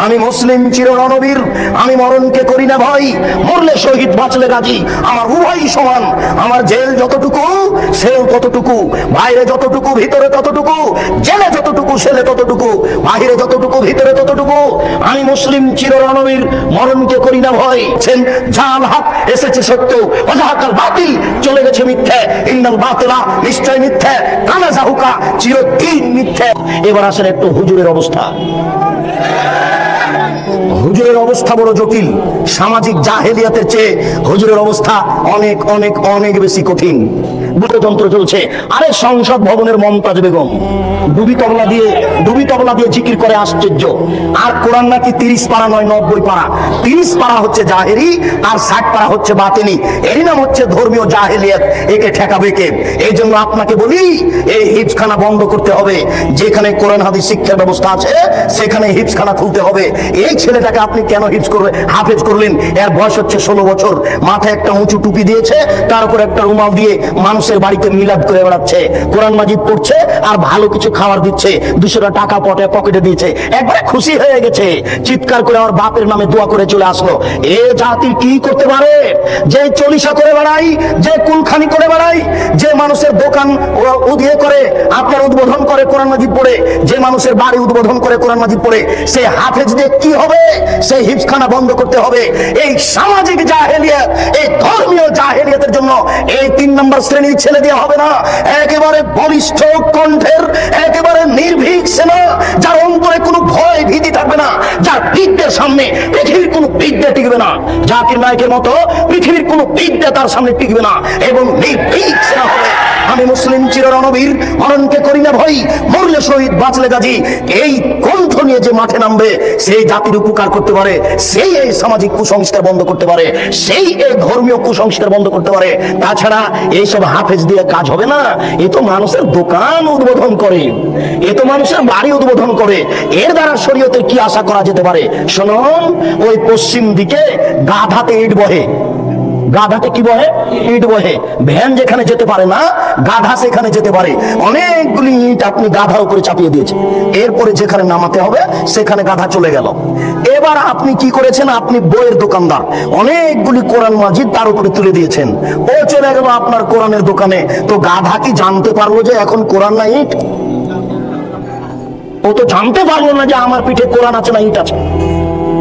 আমি মুসলিম চিররণবীর, আমি মরণকে করি না ভয়, মরলে শহীদ বাঁচলে গাজী, আমার উভয় সমান। আমার জেল যতটুকু সেও ততটুকু, বাইরে যতটুকু ভিতরে ততটুকু, জেলে যতটুকু সেলে ততটুকু, বাহিরে যতটুকু ভিতরে ততটুকু। আমি মুসলিম চিররণবীর, মরণকে করি না ভয়। জাল হক এসেছে সত্য, ওয়াজাহাকাল বাতিল চলে গেছে মিথ্যে। ইন্নাল বাতিলা নিশ্চয় মিথ্যে, কানা জাহুকা চিরদিন মিথ্যে। এবার আসেন একটু হুজুরের অবস্থা। হুজুরের অবস্থা বড় জটিল। সামাজিক জাহেলিয়াতের চেয়ে হুজুরের অবস্থা অনেক অনেক অনেক বেশি কঠিন। যন্ত্র চলছে। আরে সংসদ ভবনের মমতাজ বেগম ডুবি তবলা দিয়ে জিকির করে, আশ্চর্য। আর কোরআন নাকি 30 পারা নয় 90 পারা। 30 পারা হচ্ছে জাহেরি আর 60 পারা হচ্ছে বাতিনি। এরই নাম হচ্ছে ধর্মীয় জাহেলিয়াত। একে ঠেকাবে কে? এই জন্য আপনাকে বলি, এই হিফজখানা বন্ধ করতে হবে। যেখানে কোরআন হাদিস শিক্ষার ব্যবস্থা আছে সেখানে হিফজখানা খুলতে হবে। এই ছেলেটাকে আপনি কেন হাফেজ করলেন? এর বয়স হচ্ছে 16 বছর। মাথায় একটা উঁচু টুপি দিয়েছে, তার উপর একটা রুমাল দিয়ে মানুষের বাড়িতে মিলাদ করে বেড়াচ্ছে, কোরআন মাজিদ পড়ছে আর ভালো কিছু খাবার দিচ্ছে, 200 টাকা পকেটে দিয়েছে। একবারে খুশি হয়ে গেছে, চিৎকার করে আমার বাপের নামে দোয়া করে চলে আসলো। এ জাতি কি করতে পারে? যে চলিসা করে বেড়াই, যে কুলখানি করে বেড়াই, যে মানুষের দোকান উদ্বোধন করে, আপনার উদ্বোধন করে কোরআন মাজিদ পড়ে, যে মানুষের বাড়ি উদ্বোধন করে কোরআন মাজিদ পড়ে, সে হাফেজ দিয়ে কি হবে? সেই হিফজখানা বন্ধ করতে হবে। এই সামাজিক জাহেলিয়াত, এই ধর্মীয় জাহেলিয়াতের জন্য এই 3 নম্বর শ্রেণীর ছেলে দিয়ে হবে না। একেবারে বলিষ্ঠ কণ্ঠের, একেবারে নির্ভীক সেনা, যার অন্তরে কোনো ভয় ভীতি থাকবে না, যার বিদ্যের সামনে পৃথিবীর কোনো বিদ্যা টিকবে না। জাকির নায়কের মতো পৃথিবীর কোনো বিদ্যা তার সামনে টিকবে না, এবং নির্ভীক সেনা হবে। আমি মুসলিম চিররণবীর, মরণকে করি না ভয়, মরলে শহীদ বাঁচলে গাজী। এই কণ্ঠ নিয়ে যে মাঠে নামবে, সেই জাতির উপকার করতে পারে, সেই এই সামাজিক কুসংস্কার বন্ধ করতে পারে, সেই এই ধর্মীয় কুসংস্কার বন্ধ করতে পারে। তাছাড়া এইসব হাফেজ দিয়ে কাজ হবে না। এ তো মানুষের দোকান উদ্বোধন করে, এ তো মানুষের বাড়ি উদ্বোধন করে। এর দ্বারা শরীয়তের কি আশা করা যেতে পারে? শুনুন, ওই পশ্চিম দিকে গাধাতে ইট বহে। গাধাতে কি বহে? ইট বহে। ভ্যান যেখানে যেতে পারে না, গাধা সেখানে যেতে পারে। অনেকগুলি ইট আপনি গাধার উপরে চাপিয়ে দিয়েছেন, এরপরে যেখানে নামাতে হবে সেখানে গাধা চলে গেল। এবার আপনি কি করেছেন? আপনি বইয়ের দোকানদার, অনেকগুলি কোরআন মাজিদ তার উপরে তুলে দিয়েছেন। ও চলে গেল আপনার কোরআনের দোকানে। তো গাধা কি জানতে পারলো যে এখন কোরআন না ইট? ও তো জানতে পারলো না যে আমার পিঠে কোরআন আছে না ইট আছে।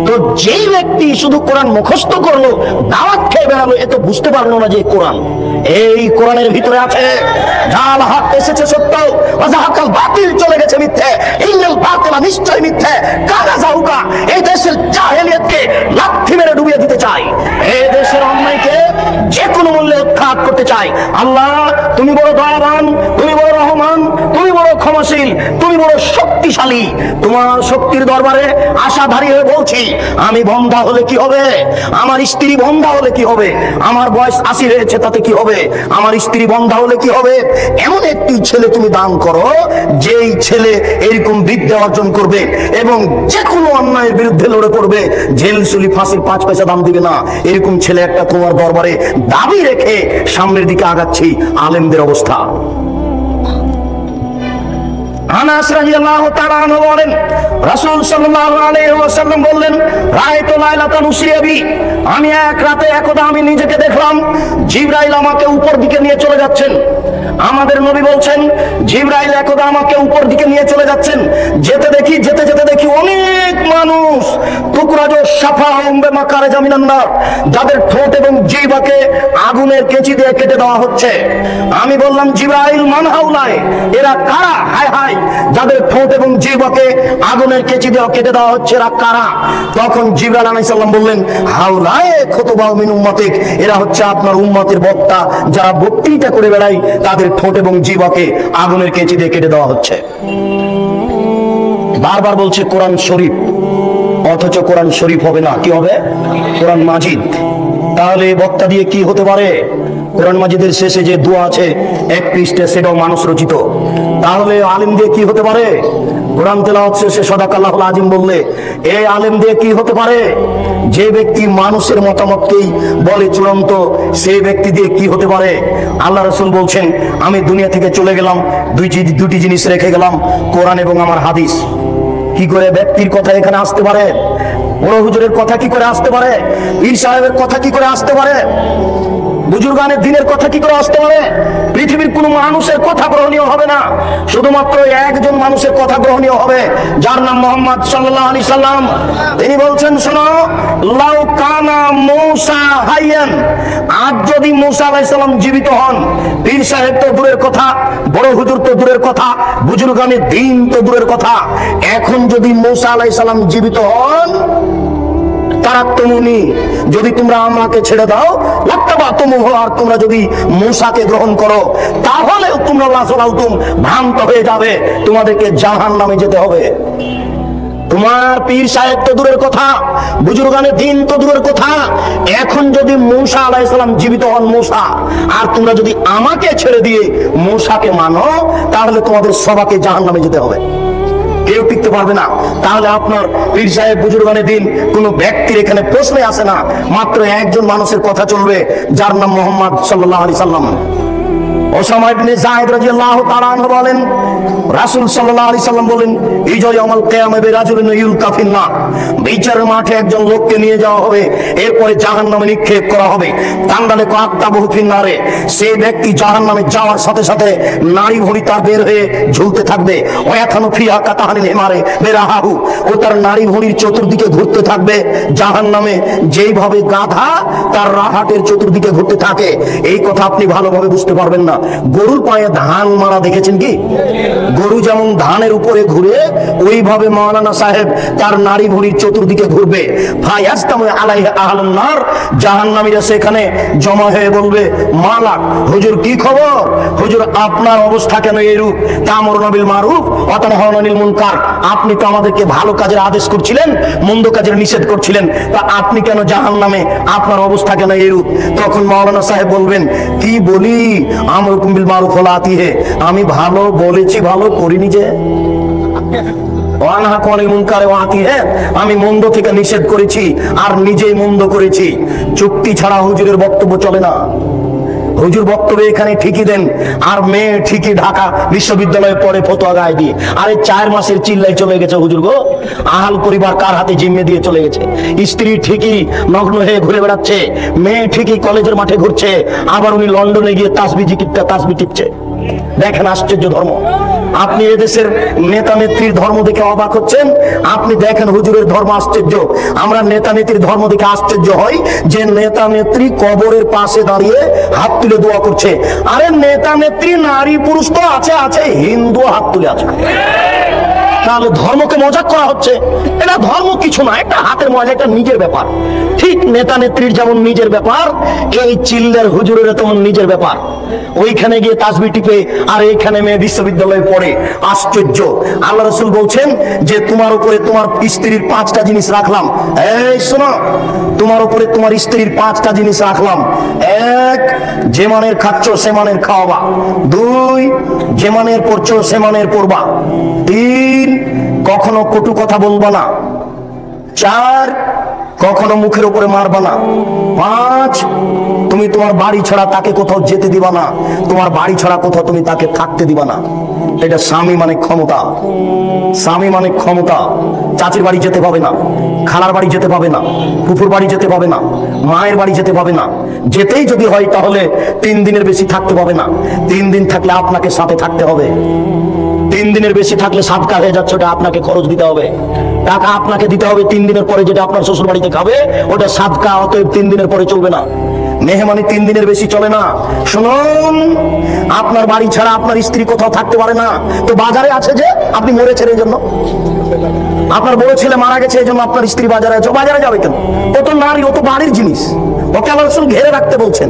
তো যেই ব্যক্তি শুধু কোরআন মুখস্থ করলো, দাওয়াত খেয়ে বেড়ালো, এ তো বুঝতে পারলো না যে কোরআন, এই কোরআনের ভিতরে আছে জাল হক এসেছে সত্য, ওয়াজাহাকাল বাতিল চলে গেছে মিথ্যে। ইন্নাল বাতিলা নিশ্চয় মিথ্যে, কানা জাহুকা। এই দেশের জাহেলিয়াতকে লাথি মেরে ডুবিয়ে দিতে চাই, এই দেশের অন্যায়কে যে কোনো মূল্যে উৎখাত করতে চাই। আল্লাহ, তুমি বড় দয়াবান, তুমি বড় রহমান, তুমি বড় ক্ষমাশীল, তুমি বড় শক্তিশালী। তোমার শক্তির দরবারে আশাধারী হয়ে বলছি, আমি বন্ধা হলে কি হবে? আমার স্ত্রী বন্ধা হলে কি হবে? আমার বয়স 80 হয়েছে, তাতে কি হবে? আমার স্ত্রী বন্ধা হলে কি হবে? এমন একটি ছেলে তুমি দান করো, যেই ছেলে এরকম বিদ্যা অর্জন করবে এবং যে কোনো অন্যায়ের বিরুদ্ধে লড়ে পড়বে, জেল সুলি ফাঁসির 5 পয়সা দাম দিবে না। এরকম ছেলে একটা তোমার দরবারে দাবি রেখে সামনের দিকে আগাচ্ছি। আলেমদের অবস্থা। আনাস রাদিয়াল্লাহু তাআলা আনহু বলেন, রাসূল সাল্লাল্লাহু আলাইহি ওয়াসাল্লাম বললেন, রাআইতু লাইলাতান উসরিয়া বি, আমি এক রাতে একদা আমি নিজেকে দেখলাম জিবরাইল আমাকে উপর দিকে নিয়ে চলে যাচ্ছেন। আমাদের নবী বলছেন, জিবরাইল একদা আমাকে উপর দিকে নিয়ে চলে যাচ্ছেন। যেতে যেতে দেখি অনেক মানুষ, তুকরাজু শাফাহুম বিমাকারে জামিনান নার, যাদের ঠোঁট এবং জিহ্বাকে আগুনের কেচি দিয়ে কেটে দেওয়া হচ্ছে। আমি বললাম, জিবরাইল মান হাউলাই, এরা কারা? হায় হায়, যাদের ঠোঁট এবং জিহ্বাকে আগুনের কেচি দিয়ে কেটে দেওয়া হচ্ছে, এরা কারা? তখন জিবরাইল আলাইহিস সালাম বললেন, হাউলাই খুতুবাউ মিন উম্মাতিক, এরা হচ্ছে আপনার উম্মতের বক্তা, যারা বক্তৃতা করে বেড়ায়, তাদের ঠোঁট এবং জিহ্বাকে আগুনের কেচি দিয়ে কেটে দেওয়া হচ্ছে। বারবার বলছে কোরআন শরীফ, অথচ কোরআন শরীফ হবে না, কি হবে? কোরআন মাজিদ। তাহলে বক্তা দিয়ে কি হতে পারে? কোরআন মাজিদের শেষে যে দোয়া আছে 1 পৃষ্ঠা, সেটাও মানুষ রচিত। তাহলে আলেম দিয়ে কি হতে পারে? কোরআন তেলাওয়াত শেষে সাদাকাল্লাহুল আজিম বললে এই আলেম দিয়ে কি হতে পারে? যে ব্যক্তি মানুষের মতামতকেই বলে চূড়ান্ত, সেই ব্যক্তি দিয়ে কি হতে পারে? আল্লাহ রাসূল বলছেন, আমি দুনিয়া থেকে চলে গেলাম, দুটি জিনিস রেখে গেলাম, কোরআন এবং আমার হাদিস। কি করে ব্যক্তির কথা এখানে আসতে পারে? বড় হুজুরের কথা কি করে আসতে পারে? পীর সাহেবের কথা কি করে আসতে পারে? বুজুর্গানের দিনের কথা কি করে আসতে পারে? পৃথিবীর কোন মানুষের কথা গ্রহণীয় হবে না, শুধুমাত্র একজন মানুষের কথা গ্রহণীয় হবে, যার নাম মুহাম্মদ সাল্লাল্লাহু আলাইহি সাল্লাম। তিনি বলছেন, শোনো, লাউ কানা মূসা হাইয়ান, আজ যদি মূসা আলাইহিস সালাম জীবিত হন, পীর সাহেব তো দূরের কথা, বড় হুজুর তো দূরের কথা, বুজুর্গানের দিন তো দূরের কথা, এখন যদি মূসা আলাইহিস সালাম জীবিত হন, তারাক্তুমুনি, যদি তোমরা আমাকে ছেড়ে দাও, লাত্তাবাতুমুহ, আর তোমরা যদি মূসাকে গ্রহণ করো, তাহলে তোমরা লাযালালতুম, ভ্রান্ত হয়ে যাবে, তোমাদেরকে জাহান্নামে যেতে হবে। তোমার পীর সাহেব তো দূরের কথা, বুজুর্গানের দিন তো দূরের কথা, এখন যদি মূসা আলাইহিস সালাম জীবিত হন, মূসা, আর তোমরা যদি আমাকে ছেড়ে দিয়ে মূসাকে মানো, তাহলে তোমাদের সবাইকে জাহান্নামে যেতে হবে, কেউ টিকতে পারবে না। তাহলে আপনার পীর সাহেব, বুজুর্গানের দিন কোন ব্যক্তির এখানে প্রশ্নে আসে না, মাত্র একজন মানুষের কথা চলবে, যার নাম মুহাম্মদ সাল্লাল্লাহু আলাইহি সাল্লাম। ওসামা ইবনে যায়েদ রাদিয়াল্লাহু তাআলা আনহু বলেন, রাসূল সাল্লাল্লাহু আলাইহি সাল্লাম বলেন, ইজা ইয়াউমুল কিয়ামা বিরাজুলিন ইউলকা ফিন্নার, বিচারের মাঠে একজন লোককে নিয়ে যাওয়া হবে, এরপরে জাহান্নামে নিক্ষেপ করা হবে। কান্দালে কাতাবহু ফিন্নারে, সেই ব্যক্তি জাহান্নামে যাওয়ার সাথে সাথে নারী ভুঁড়ি তার বের হয়ে ঝুলতে থাকবে। ওয়ায়াথানু ফিহা কাতাহানিল হিমারে বেরাহাহু, ও তার নারী ভুঁড়ির চতুর্দিকে ঘুরতে থাকবে জাহান্নামে, যেইভাবে গাধা তার রাহাটের চতুর্দিকে ঘুরতে থাকে। এই কথা আপনি ভালোভাবে বুঝতে পারবেন না। গরুর পায়ে ধান মারা দেখেছেন কি? গরু যেমন ধানের উপরে ঘুরে, ওইভাবে মাওলানা সাহেব তার নারী ভুঁড়ির চতুর্দিকে ঘুরবে। ফায়াস্তামু আলাইহি আহলুন নার, জাহান্নামীরা সেখানে জমা হয়ে বলবে, মালাক, হুজুর কি খবর? হুজুর আপনার অবস্থা কেন এরূপ? তা'মুরুনা বিল মারুফ ওয়া তানহাউনা আনিল মুনকার, আপনি তো আমাদেরকে ভালো কাজের আদেশ করছিলেন, মন্দ কাজের নিষেধ করছিলেন, তা আপনি কেন জাহান্নামে? আপনার অবস্থা কেন এরূপ? তখন মাওলানা সাহেব বলবেন, কি বলি, আমরুকুম বিল মারুফ ওয়া লা আতিহি, আমি ভালো বলেছি, ভালো করিনি যে। আমি মন্দ থেকে নিষেধ করেছি আর নিজেই মন্দ করেছি। চুক্তি ছাড়া হুজুরের বক্তব্য চলে না। হুজুর বক্তব্য এখানে ঠিকই দেন, আর মেয়ে ঠিকই ঢাকা বিশ্ববিদ্যালয়ে পড়ে ফতোয়া গায়ে দিয়ে। আরে 4 মাসের চিল্লাই চলে গেছে হুজুর গো, আহাল পরিবার কার হাতে জিম্মে দিয়ে চলে গেছে। স্ত্রী ঠিকই নগ্ন হয়ে ঘুরে বেড়াচ্ছে, মেয়ে ঠিকই কলেজের মাঠে ঘুরছে, আবার উনি লন্ডনে গিয়ে তাসবিহ টিপছে। দেখেন আশ্চর্য ধর্ম। আপনি এদেশের নেতা নেত্রীর ধর্ম দেখে অবাক হচ্ছেন, আপনি দেখেন হুজুরের ধর্ম আশ্চর্য। আমরা নেতা নেত্রীর ধর্ম দেখে আশ্চর্য হই যে নেতা নেত্রী কবরের পাশে দাঁড়িয়ে হাত তুলে দোয়া করছে। আরে নেতা নেত্রী নারী পুরুষ তো আছে, হিন্দু হাত তুলে আছে। তাহলে ধর্মকে মজাক করা হচ্ছে। এটা ধর্ম কিছু না, একটা হাতের মজা, একটা নিজের ব্যাপার। ঠিক নেতা নেত্রীর যেমন নিজের ব্যাপার, এই চিল্লার হুজুরের তেমন নিজের ব্যাপার। ওইখানে গিয়ে তাসবিহ টিপে, আর এইখানে মেয়ে বিশ্ববিদ্যালয়ে পড়ে। আশ্চর্য। আল্লাহ রাসূল বলছেন যে তোমার উপরে তোমার স্ত্রীর 5টা জিনিস রাখলাম। এই শোনো, তোমার উপরে তোমার স্ত্রীর 5টা জিনিস রাখলাম। 1, যে মানের খাচ্ছ সে মানের খাওয়াবা। 2, যে মানের পড়ছো সে মানের পড়বা। 3, কখনো কটু কথা বলবা না। 4, কখনো মুখের উপরে মারবা না। 5, তুমি তোমার বাড়ি ছাড়া তাকে কোথাও যেতে দিবা না, তোমার বাড়ি ছাড়া কোথাও তুমি তাকে থাকতে দিবা না। এটা স্বামী মানে ক্ষমতা। স্বামী মানে ক্ষমতা। চাচির বাড়ি যেতে পাবে না, খালার বাড়ি যেতে পাবে না, ফুফুর বাড়ি যেতে পাবে না, মায়ের বাড়ি যেতে পাবে না। যেতেই যদি হয় তাহলে 3 দিনের বেশি থাকতে পাবে না। 3 দিন থাকলে আপনাকে সাথে থাকতে হবে। 3 দিনের বেশি থাকলে সাদকা হয়ে যাচ্ছে, ওটা আপনাকে খরচ দিতে হবে, টাকা আপনাকে দিতে হবে। 3 দিনের পরে যেটা আপনার শ্বশুর বাড়িতে খাবে ওটা সাদকা, অতএব 3 দিনের পরে চলবে না। মেহমানি 3 দিনের বেশি চলে না। শুনুন, আপনার বাড়ি ছাড়া আপনার স্ত্রী কোথাও থাকতে পারে না। তো বাজারে আছে যে আপনি মরেছেন এই জন্য, আপনার বড় ছেলে মারা গেছে এই জন্য আপনার স্ত্রী বাজারে আছে। বাজারে যাবে কেন? ও তো নারী, ও তো বাড়ির জিনিস। ওকে আল্লাহ রাসূল ঘেরে রাখতে বলছেন,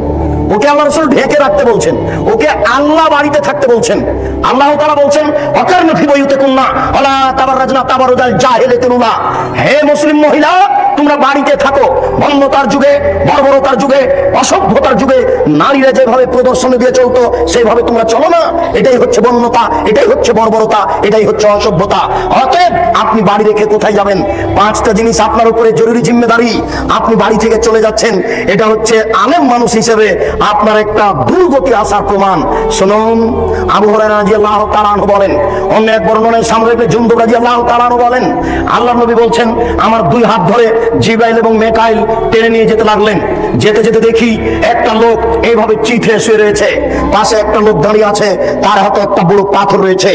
ওকে আল্লাহ রাসূল ঢেকে রাখতে বলছেন, ওকে আল্লাহ বাড়িতে থাকতে বলছেন। আল্লাহ তাআলা বলছেন, ওয়াকারনা ফি বুয়ুতিকুন্না ওয়ালা তাবাররাজনা তাবারুজাল জাহিলিয়াতিল উলা, হে মুসলিম মহিলা, তোমরা বাড়িতে থাকো। বন্যতার যুগে, বর্বরতার যুগে, অসভ্যতার যুগে নারীরা যেভাবে প্রদর্শনী দিয়ে চলতো সেইভাবে তোমরা চলো না। এটাই হচ্ছে বন্যতা, এটাই হচ্ছে বর্বরতা, এটাই হচ্ছে অসভ্যতা। অতএব আপনি বাড়ি রেখে কোথায় যাবেন? 5টা জিনিস আপনার উপরে জরুরি জিম্মেদারি। আপনি বাড়ি থেকে চলে যাচ্ছেন, এটা হচ্ছে আলেম মানুষ হিসেবে আপনার একটা দুর্গতি আসার প্রমাণ। শুনুন, আবু হুরায়রা রাদিয়াল্লাহু তাআলা আনহু বলেন, অন্য এক বর্ণনায় সামরা ইবনে জুনদুব রাদিয়াল্লাহু তাআলা আনহু বলেন, আল্লাহর নবী বলছেন, আমার দুই হাত ধরে জিবরাইল এবং মিকাইল টেনে নিয়ে যেতে লাগলেন। যেতে যেতে দেখি একটা লোক এইভাবে চিঠে শুয়ে রয়েছে, পাশে একটা লোক দাঁড়িয়ে আছে, তার হাতে একটা বড় পাথর রয়েছে।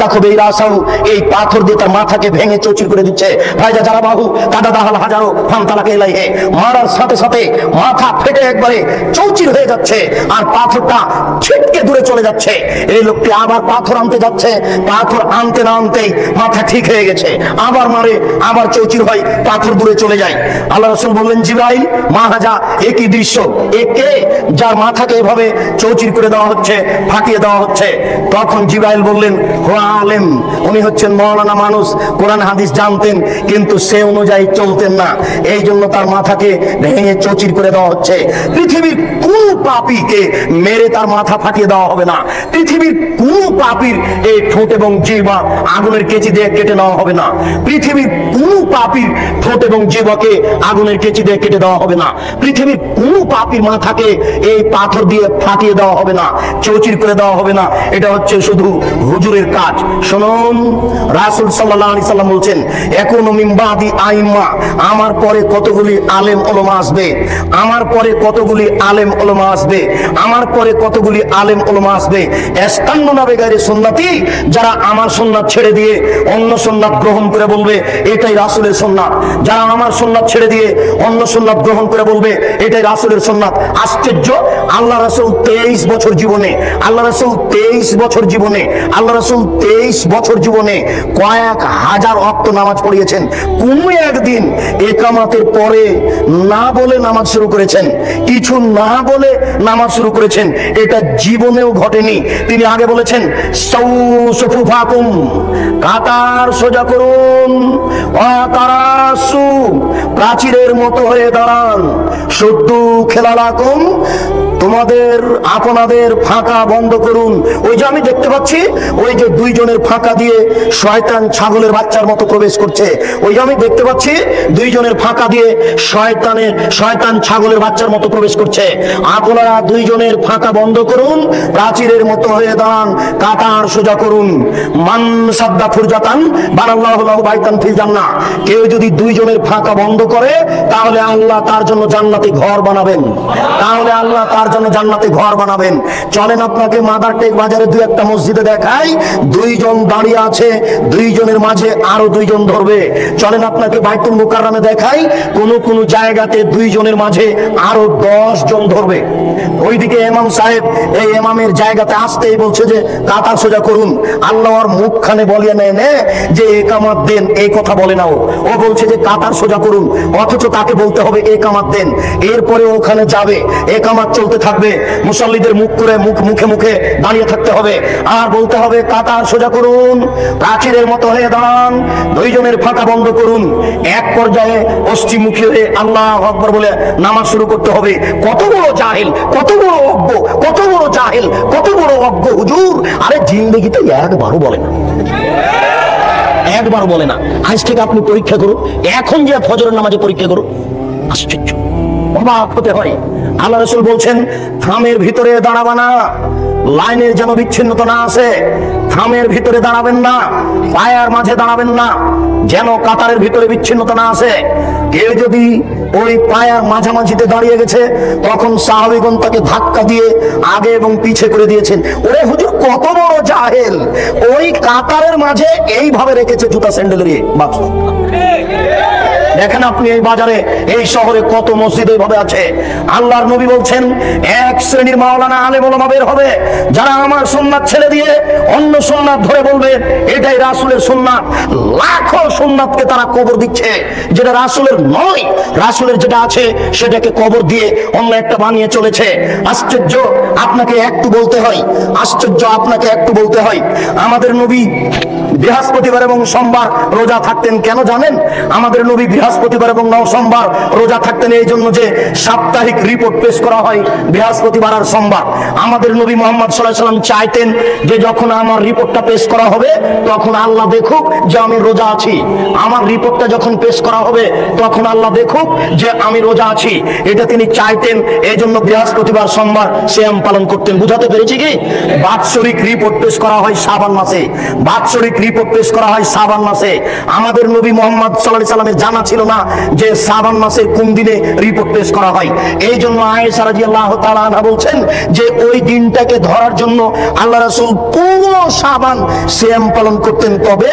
দেখো বেইরাসাউ, এই পাথর দিয়ে তার মাথাকে ভেঙে চৌচির করে দিচ্ছে। ভাইজা যারা বাহু কাদা দাহাল হাজারো ফান্তালাকে এলাইহে, মারার সাথে সাথে মাথা ফেটে একবারে চৌচির হয়ে যাচ্ছে, আর পাথরটা ছিটকে দূরে চলে যাচ্ছে। এই লোকটি আবার পাথর আনতে যাচ্ছে, পাথর আনতে না আনতেই মাথা ঠিক হয়ে গেছে, আবার মারে, আবার চৌচির হয়, পাথর দূরে চলে যায়। আল্লাহ রাসূল বললেন, জিবরাইল মা হাজা, একই দৃশ্য, একে যার মাথাকে এভাবে চৌচির করে দেওয়া হচ্ছে, ফাটিয়ে দেওয়া হচ্ছে। তখন জিবরাইল বললেন, হুয়া আলেম, উনি হচ্ছেন মাওলানা মানুষ, কোরআন হাদিস জানতেন কিন্তু সে অনুযায়ী চলতেন না, এই জন্য তার মাথাকে ভেঙে চৌচির করে দেওয়া হচ্ছে। পৃথিবীর কোন পাপীকে মেরে তার মাথা ফাটিয়ে দেওয়া হবে না, পৃথিবীর কোন পাপীর এই ঠোঁট এবং জিহ্বা আগুনের কেচি দিয়ে কেটে নেওয়া হবে না, পৃথিবীর কোন পাপীর ঠোঁট এবং জিহ্বাকে আগুনের কেচি দিয়ে কেটে দেওয়া হবে না, পৃথিবীর কোন পাপীর মাথাকে এই পাথর দিয়ে ফাটিয়ে দেওয়া হবে না, চৌচির করে দেওয়া হবে না। এটা হচ্ছে শুধু হুজুরের কাজ। শুনুন, রাসূল সাল্লাল্লাহু আলাইহি সাল্লাম বলছেন, একুনু মিন বাদি আইম্মা, আমার পরে কতগুলি আলেম ওলামা আসবে, আমার পরে কতগুলি আলেম ওলামা আসবে, আমার পরে কতগুলি আলেম ওলামা আসবে, ইস্তান্নুনা বিগাইরি সুন্নতি, যারা আমার সুন্নাত ছেড়ে দিয়ে অন্য সুন্নাত গ্রহণ করে বলবে এটাই রাসূলের সুন্নাত, যারা আমার সুন্নাত ছেড়ে দিয়ে অন্য সুন্নাত গ্রহণ করে বলবে এটাই রাসূলের সুন্নাত। আশ্চর্য, আল্লাহ রাসূল 23 বছর জীবনে, আল্লাহ রাসূল 23 বছর জীবনে, আল্লাহ রাসূল 23 বছর জীবনে কয়েক হাজার ওয়াক্ত নামাজ পড়িয়েছেন। কোন একদিন ইকামতের পরে না বলে নামাজ শুরু করেছেন, কিছু না বলে নামাজ শুরু করেছেন, এটা জীবনেও ঘটেনি। তিনি আগে বলেছেন, সাউ সুফুফাকুম, কাতার সোজা করুন, ওয়াতারাসু, প্রাচীরের মতো হয়ে দাঁড়ান, শুদ্ধু খেলালাকুম, তোমাদের আপনাদের ফাঁকা বন্ধ করুন। ওই যে আমি দেখতে পাচ্ছি, ওই যে দুইজনের ফাঁকা দিয়ে শয়তান ছাগলের বাচ্চার মতো প্রবেশ করছে, ওই যে আমি দেখতে পাচ্ছি দুইজনের ফাঁকা দিয়ে শয়তান ছাগলের বাচ্চার মতো প্রবেশ করছে। আপনারা দুইজনের ফাঁকা বন্ধ করুন, প্রাচীরের মতো হয়ে দাঁড়ান, কাতার সোজা করুন। মান সাদ্দা ফুরজাতান বানাল্লাহু লাহু বাইতান ফিল জান্নাহ, কেউ যদি দুইজনের ফাঁকা বন্ধ করে তাহলে আল্লাহ তার জন্য জান্নাতে ঘর বানাবেন, তাহলে আল্লাহ তার জন্য জান্নাতে ঘর বানাবেন। চলেন আপনাকে মাদারটেক বাজারে দুই একটা মসজিদে দেখাই, দুইজন দাঁড়িয়ে আছে, দুইজনের মাঝে আরো দুইজন ধরবে। চলেন আপনাকে বাইতুল মুকাররমে দেখাই, কোন কোন জায়গাতে দুইজনের মাঝে আরো 10 জন ধরবে। ওইদিকে ইমাম সাহেব এই ইমামের জায়গাতে আসতেই বলছে যে কাতার সোজা করুন, আল্লাহর মুখখানে বলিয়ে নেয় যে একামত দেন, এই কথা বলে না, ও বলছে যে কাতার সোজা করুন, অথচ তাকে বলতে হবে একামত দেন। এরপরে ওখানে যাবে, একামত চলতে থাকবে, মুসল্লিদের মুখে মুখে দাঁড়িয়ে থাকতে হবে, আর বলতে হবে কাতার সোজা করুন, প্রাচীরের মতো হয়ে দাঁড়ান, দুইজনের ফাঁকা বন্ধ করুন। এক পর্যায়ে পশ্চিমমুখী হয়ে আল্লাহু আকবার বলে নামাজ শুরু করতে হবে। কত বড় জাহিল, কত বড় অজ্ঞ, কত বড় জাহিল, কত বড় অজ্ঞ হুজুর! আরে জিন্দেগিতে একবারও বলে না, একবার বলে না। আজ থেকে আপনি পরীক্ষা করুন, এখন যে ফজরের নামাজে পরীক্ষা করুন, আশ্চর্য, অবাক হতে হয়। আল্লাহ রাসূল বলছেন, থামের ভিতরে দাঁড়াবা না, লাইনের যেন বিচ্ছিন্নতা না আসে, থামের ভিতরে দাঁড়াবেন না, পায়ের মাঝে দাঁড়াবেন না, যেন কাতারের ভিতরে বিচ্ছিন্নতা না আসে। কেউ যদি ওই পায়ের মাঝামাঝিতে দাঁড়িয়ে গেছে, তখন সাহাবীগণ তাকে ধাক্কা দিয়ে আগে এবং পিছে করে দিয়েছেন। ওরে হুজুর, কত বড় জাহেল! ওই কাতারের মাঝে এইভাবে রেখেছে জুতা স্যান্ডেলের বাক্স। দেখেন আপনি এই বাজারে, এই শহরে কত মসজিদ এইভাবে আছে। আল্লাহর নবী বলছেন, এক শ্রেণীর মাওলানা আলেম ওলামা বের হবে, যারা আমার সুন্নাত ছেড়ে দিয়ে অন্য সুন্নাত ধরে বলবে এটাই রাসূলের সুন্নাত। লাখো সুন্নাতকে তারা কবর দিচ্ছে, যেটা রাসূলের নয়, রাসূলের যেটা আছে সেটাকে কবর দিয়ে অন্য একটা বানিয়ে চলেছে। আশ্চর্য, আপনাকে একটু বলতে হয়, আশ্চর্য, আপনাকে একটু বলতে হয়। আমাদের নবী বৃহস্পতিবার এবং সোমবার রোজা থাকতেন। কেন জানেন? আমাদের নবী বৃহস্পতিবার এবং সোমবার রোজা থাকতেন এই জন্য যে সাপ্তাহিক রিপোর্ট পেশ করা হয় বৃহস্পতিবার আর সোমবার। আমাদের নবী মুহাম্মদ সাল্লাল্লাহু আলাইহি ওয়াসাল্লাম চাইতেন যে যখন আমার রিপোর্টটা পেশ করা হবে তখন আল্লাহ দেখুক যে আমি রোজা আছি। আমার রিপোর্টটা যখন পেশ করা হবে তখন আল্লাহ দেখুক যে আমি রোজা আছি, এটা তিনি চাইতেন। এই জন্য বৃহস্পতিবার সোমবার সিয়াম পালন করতেন। বুঝাতে পেরেছি কি? বাৎসরিক রিপোর্ট পেশ করা হয় শাবান মাসে, বাৎসরিক রিপোর্ট পেশ করা হয় শাবান মাসে। আমাদের নবী মুহাম্মদ সাল্লাল্লাহু আলাইহি ওয়াসাল্লামের জানা ছিল না যে শাবান মাসের কোন দিনে রিপোর্ট পেশ করা হয়। এই জন্য আয়েশা রাদিয়াল্লাহু তাআলা আনহা বলছেন যে ওই দিনটাকে ধরার জন্য আল্লাহ রাসূল পুরো শাবান সিয়াম পালন করতেন, তবে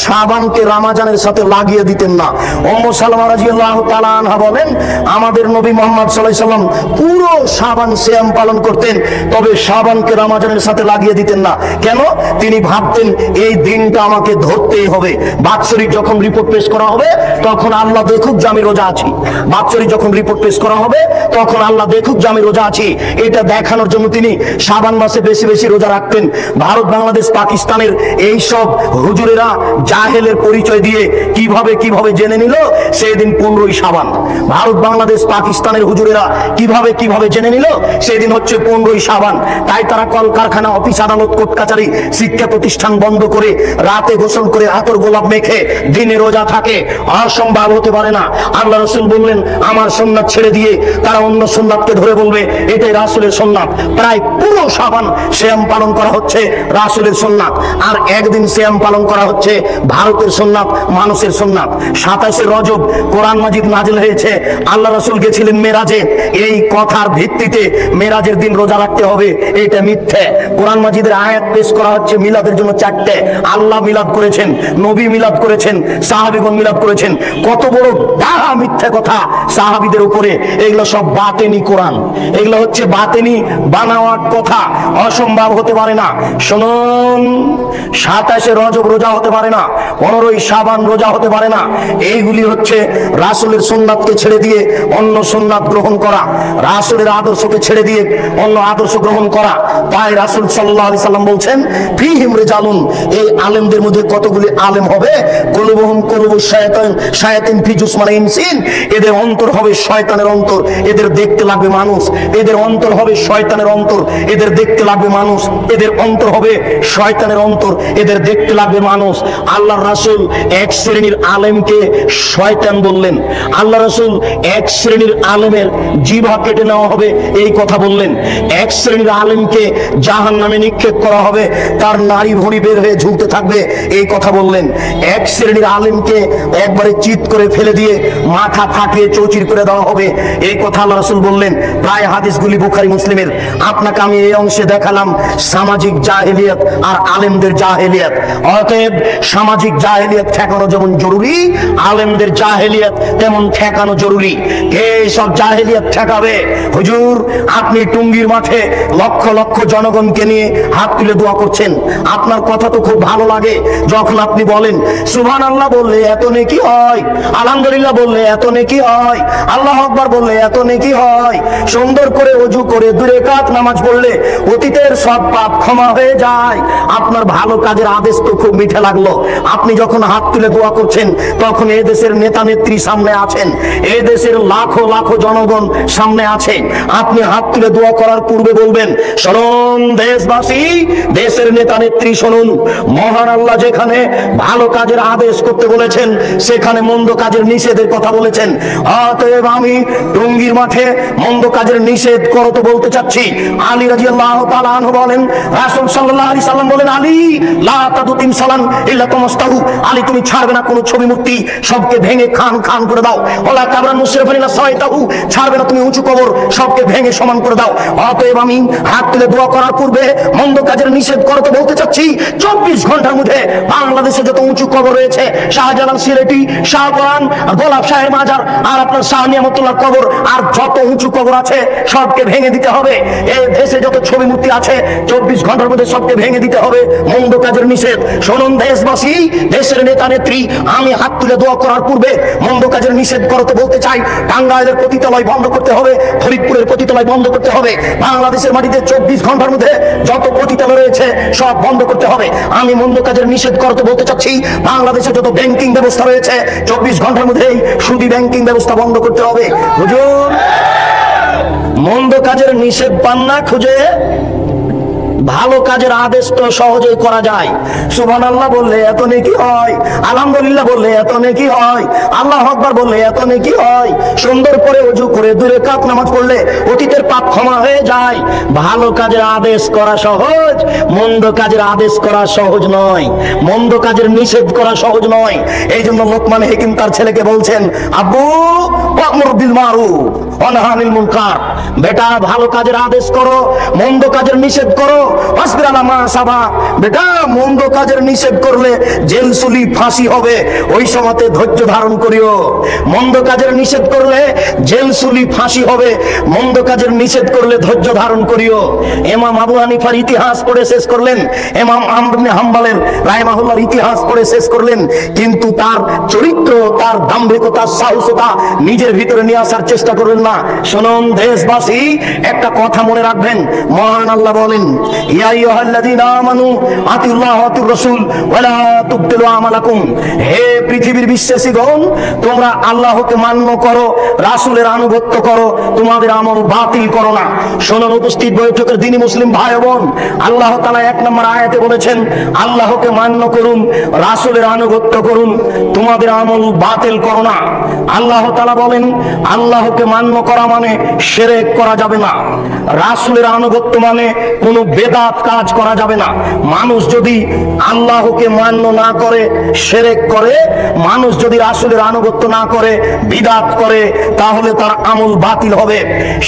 শাবানকে রমজানের সাথে লাগিয়ে দিতেন না। উম্মু সালামা রাদিয়াল্লাহু তাআলা আনহা বলেন আমাদের নবী মুহাম্মদ সাল্লাল্লাহু আলাইহি ওয়াসাল্লাম পুরো শাবান সিয়াম পালন করতেন, তবে শাবানকে রমজানের সাথে লাগিয়ে দিতেন না। কেন? তিনি ভাবতেন এই দিনটা আমাকে ধরতেই হবে। বাৎসরিক যখন রিপোর্ট পেশ করা হবে তখন আল্লাহ দেখুক যে আমি রোজা আছি। বাৎসরিক যখন রিপোর্ট পেশ করা হবে তখন আল্লাহ দেখুক যে আমি রোজা আছি, এটা দেখানোর জন্য তিনি শাবান মাসে বেশি বেশি রোজা রাখতেন। ভারত, বাংলাদেশ, পাকিস্তানের এই সব হুজুরেরা জাহেলের পরিচয় দিয়ে কিভাবে কিভাবে জেনে নিল সেদিন 15ই শাবান। ভারত, বাংলাদেশ, পাকিস্তানের হুজুরেরা কিভাবে কিভাবে জেনে নিল সেদিন হচ্ছে 15ই শাবান। তাই তারা কলকারখানা, অফিস, আদালত, কোর্ট কাচারি, শিক্ষা প্রতিষ্ঠান বন্ধ করে রাতে গোসল করে আতর গোলাপ মেখে দিনে রোজা থাকে। অসম্ভব হতে পারে না। আল্লাহ রাসূল বললেন আমার সুন্নাত ছেড়ে দিয়ে তারা অন্য সুন্নাতকে ধরে বলবে এটাই রাসূলের সুন্নাত। প্রায় পুরো শাবান সিয়াম পালন করা হচ্ছে রাসূলের সুন্নাত, আর একদিন সিয়াম পালন করা হচ্ছে ভারতের সুন্নাত, মানুষের সুন্নাত। 27শে রজব কোরআন মাজিদ নাজিল হয়েছে, আল্লাহ রাসূল গেছিলেন মেরাজে। এই কথার ভিত্তিতে মেরাজের দিন রোজা রাখতে হবে, এটা মিথ্যে। কোরআন মাজিদের আয়াত পেশ করা হচ্ছে মিলাদের জন্য 4টে। আল্লাহ মিলাদ করেছেন, নবী মিলাদ করেছেন, সাহাবীগণ মিলাদ করেছেন। কত বড় ডাহা মিথ্যে কথা সাহাবীদের উপরে। এগুলো সব বাতেনি কোরআন, এগুলো হচ্ছে বাতেনি বানাওয়ার কথা। অসম্ভব হতে পারে না। শুনুন, 27শে রজব রোজা হতে পারে না, 15ই শাবান রোজা হতে পারে না। এইগুলি হচ্ছে রাসূলের সুন্নাতকে ছেড়ে দিয়ে অন্য সুন্নাত গ্রহণ করা, রাসূলের আদর্শকে ছেড়ে দিয়ে অন্য আদর্শ গ্রহণ করা। তাই রাসূল সাল্লাল্লাহু আলাইহি সাল্লাম বলছেন ফীহিম রিজালুন, এই আলেমদের মধ্যে কতগুলি আলেম হবে কুলুবুহুম কুলুবুশ শায়াতিন শায়াতিন ফি জুসমান ইনসিন, এদের অন্তর হবে শয়তানের অন্তর, এদের দেখতে লাগবে মানুষ। এদের অন্তর হবে শয়তানের অন্তর, এদের দেখতে লাগবে মানুষ। এদের অন্তর হবে শয়তানের অন্তর, এদের দেখতে লাগবে মানুষ। আল্লাহর রাসূল এক শ্রেণীর আলেমকে শয়তান বললেন। আল্লাহ রাসূল এক শ্রেণীর আলেমের জিহ্বা কেটে নেওয়া হবে এই কথা বললেন। এক শ্রেণীর আলেমকে জাহান্নামে নিক্ষেপ করা হবে, তার নারী ভুঁড়ি বের হয়ে ঝুলতে থাকবে এই কথা বললেন। এক শ্রেণীর আলেমকে একবারে চিৎ করে ফেলে দিয়ে মাথা ফাটিয়ে চৌচির করে দেওয়া হবে এই কথা আল্লাহ রাসূল বললেন। প্রায় হাদিসগুলি বুখারী মুসলিমের। আপনাকে আমি এই অংশে দেখালাম সামাজিক জাহেলিয়াত আর আলেমদের জাহেলিয়াত। অতএব সামাজিক জাহেলিয়াত ঠেকানো যেমন জরুরি, আলেমদের জাহেলিয়াত তেমন ঠেকানো জরুরি। এই সব জাহেলিয়াত ঠেকাবে। হুজুর, আপনি টুঙ্গির মাঠে লক্ষ লক্ষ জনগণকে নিয়ে হাত তুলে দোয়া করছেন। আপনার কথা তো খুব ভালো লাগে যখন আপনি বলেন সুবহানাল্লাহ বললে এত নেকি হয়, আলহামদুলিল্লাহ বললে এত নেকি হয়, আল্লাহু আকবার বললে এত নেকি হয়, সুন্দর করে ওযু করে 2 রাকাত নামাজ পড়লে অতীতের সব পাপ ক্ষমা হয়ে যায়। আপনার ভালো কাজের আদেশ তো খুব মিঠে লাগলো। আপনি যখন হাত তুলে দোয়া করছেন তখন এই দেশের নেতা নেত্রী সামনে আছেন, এই দেশের লাখো লাখো জনগণ সামনে আছে। আপনি হাত তুলে দোয়া করার পূর্বে বলবেন শুনুন দেশবাসী, দেশের নেতা নেত্রী শুনুন, মহান আল্লাহ যেখানে ভালো কাজের আদেশ করতে বলেছেন সেখানে মন্দ কাজের নিষেধের কথা বলেছেন। অতএব আমি টুঙ্গির মাঠে মন্দ কাজের নিষেধ করতে বলতে চাচ্ছি। আলী রাদিয়াল্লাহু তাআলা আনহু বলেন রাসূল সাল্লাল্লাহু আলাইহি সাল্লাম বলেন আলী লা তাদুতিম সালান ইল্লা তামাস্তাহু, আলী তুমি ছাড়বে না কোনো ছবি মূর্তি, সবকে ভেঙে খান খান করে দাও। ওয়ালা কাবরান মুশরিফান ইলা সাইতাহু, ছাড়বে না তুমি উঁচু কবর, সবকে ভেঙে সমান করে দাও। অতএব আমি হাত তুলে দোয়া করার পূর্বে মন্দ কাজের নিষেধ করতে বলতে চাচ্ছি 24 ঘন্টার মধ্যে বাংলাদেশে যত উঁচু কবর রয়েছে, শাহজালাল সিলেটি, শাহপরান, গোলাপ শাহের মাজার আর আপনার শাহ নিয়ামতুল্লাহর কবর আর যত উঁচু কবর আছে সবকে ভেঙে দিতে হবে। এই দেশে যত ছবি মূর্তি আছে 24 ঘন্টার মধ্যে সবকে ভেঙে দিতে হবে। মন্দ কাজের নিষেধ। শুনুন দেশবাসী, দেশের নেতা নেত্রী, আমি হাত তুলে দোয়া করার পূর্বে মন্দ কাজের নিষেধ করতে বলতে চাই। টাঙ্গাইলের পতিতালয় বন্ধ করতে হবে, ফরিদপুরের পতিতালয় বন্ধ করতে হবে। বাংলাদেশের মাটিতে 24 ঘন্টার মধ্যে যত পতিতালয় রয়েছে সব বন্ধ করতে হবে। আমি মন্দ কাজের নিষেধ করতে বলতে চাচ্ছি, বাংলাদেশে যত ব্যাংকিং ব্যবস্থা রয়েছে 24 ঘন্টার মধ্যেই সুদী ব্যাংকিং ব্যবস্থা বন্ধ করতে হবে। হুজুর, মন্দ কাজের নিষেধ পান না খুঁজে, ভালো কাজের আদেশ তো সহজেই করা যায়। সুবহানাল্লাহ বললে এত নেকি হয়, আলহামদুলিল্লাহ বললে এত নেকি হয়, আল্লাহু আকবার বললে এত নেকি হয়, সুন্দর করে ওযু করে 2 রাকাত নামাজ পড়লে অতীতের পাপ ক্ষমা হয়ে যায়। ভালো কাজের আদেশ করা সহজ, মন্দ কাজের আদেশ করা সহজ নয়, মন্দ কাজের নিষেধ করা সহজ নয়। এই জন্য লোকমান হাকিম তার ছেলেকে বলছেন, আব্বু ওয়া'মুর বিল মারুফ ওয়া নাহি আনিল মুনকার, বেটা ভালো কাজের আদেশ করো, মন্দ কাজের নিষেধ করো। বেটা মন্দ কাজের নিষেধ করলে জেল সুলি ফাঁসি হবে, ওই সময়তে ধৈর্য ধারণ করিও। মন্দ কাজের নিষেধ করলে জেল সুলি ফাঁসি হবে, মন্দ কাজের নিষেধ করলে ধৈর্য ধারণ করিও। ইমাম আবু হানিফার ইতিহাস পড়ে শেষ করলেন, ইমাম আহমদ ইবনে হাম্বলের রাহিমাহুল্লাহর ইতিহাস পড়ে শেষ করলেন, কিন্তু তার চরিত্র, তার দাম্ভিকতা, সাহসতা নিজের ভিতরে নিয়ে আসার চেষ্টা করলেন না। শুনুন দেশবাসী, একটা কথা মনে রাখবেন, মহান আল্লাহ বলেন, ইয়া আইয়ুহাল্লাযীনা আমানু আতিউল্লাহ ওয়া আতিউর রাসূল ওয়া লা তুবতিলু আমালাকুম, হে পৃথিবীর বিশ্বাসীগণ, তোমরা আল্লাহকে মান্য করো, রাসূলের আনুগত্য করো, তোমাদের আমল বাতিল করো না। শুনুন উপস্থিত বৈঠকের দিনী মুসলিম ভাই বোন, আল্লাহ তাআলা 1 নম্বর আয়াতে বলেছেন, আল্লাহকে মান্য করুন, রাসূলের আনুগত্য করুন, তোমাদের আমল বাতিল করো না। আল্লাহ তাআলা বলেন, আল্লাহকে মান্য করা মানে শিরক করা যাবে না, রাসূলের আনুগত্য মানে কোনো বেদাত কাজ করা যাবে না। মানুষ যদি আল্লাহকে মান্য না করে শিরক করে, মানুষ যদি রাসূলের আনুগত্য না করে বিদআত করে, তাহলে তার আমল বাতিল হবে।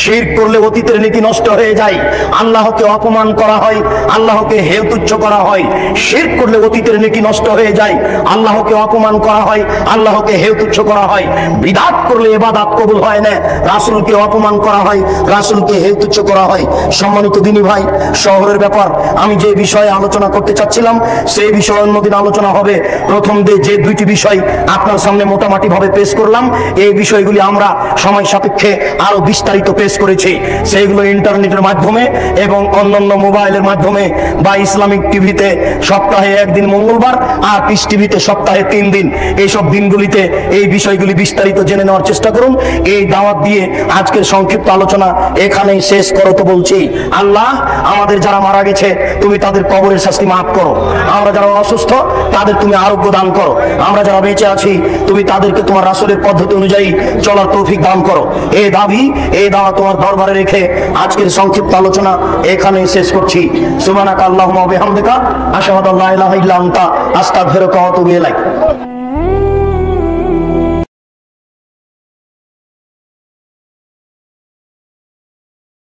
শিরক করলে অতীতের নীতি নষ্ট হয়ে যায়, আল্লাহকে অপমান করা হয়, আল্লাহকে হেয় তুচ্ছ করা হয়। শিরক করলে অতীতের নীতি নষ্ট হয়ে যায়, আল্লাহকে অপমান করা হয়, আল্লাহকে হেয় তুচ্ছ করা হয়। বিদআত করলে ইবাদত কবুল হয় না, রাসূলকে অপমান করা হয়, রাসূলকে হেয় তুচ্ছ করা হয়। সম্মানিত দিনী ভাই, শহরের ব্যাপার আমি যে বিষয়ে আলোচনা করতে চাচ্ছিলাম সেই বিষয়ে অন্যদিন আলোচনা হবে। প্রথম যে 2টি বিষয় আপনার সামনে মোটামুটি ভাবে পেশ করলাম, এই বিষয়গুলি আমরা সময় সাপেক্ষে আরো বিস্তারিত পেশ করেছি। সেইগুলো ইন্টারনেটের মাধ্যমে এবং অন্যান্য মোবাইলের মাধ্যমে বা ইসলামিক টিভিতে সপ্তাহে 1 দিন মঙ্গলবার আর পিস টিভিতে সপ্তাহে 3 দিন, এইসব দিনগুলিতে এই বিষয়গুলি বিস্তারিত জেনে নেওয়ার চেষ্টা করুন। এই দাওয়াত দিয়ে আজকের সংক্ষিপ্ত আলোচনা এখানেই শেষ করতে বলছি। আল্লাহ, আমাদের যারা মারা গেছে তুমি তাদের কবরের শাস্তি মাফ করো, আমরা যারা অসুস্থ তাদের তুমি আরোগ্য দান করো, আমরা যারা বেঁচে আছি তুমি তাদেরকে তোমার রাসূলের পদ্ধতি অনুযায়ী চলার তৌফিক দান করো। এই দাবি, এই দাওয়া তোমার দরবারে রেখে আজকের সংক্ষিপ্ত আলোচনা এখানেই শেষ করছি। সুবহানাকা আল্লাহুম্মা ওয়া বিহামদিকা আশহাদু আল্লা ইলাহা ইল্লা আনতা আস্তাগফিরুকা ওয়া আতুবু ইলাইক।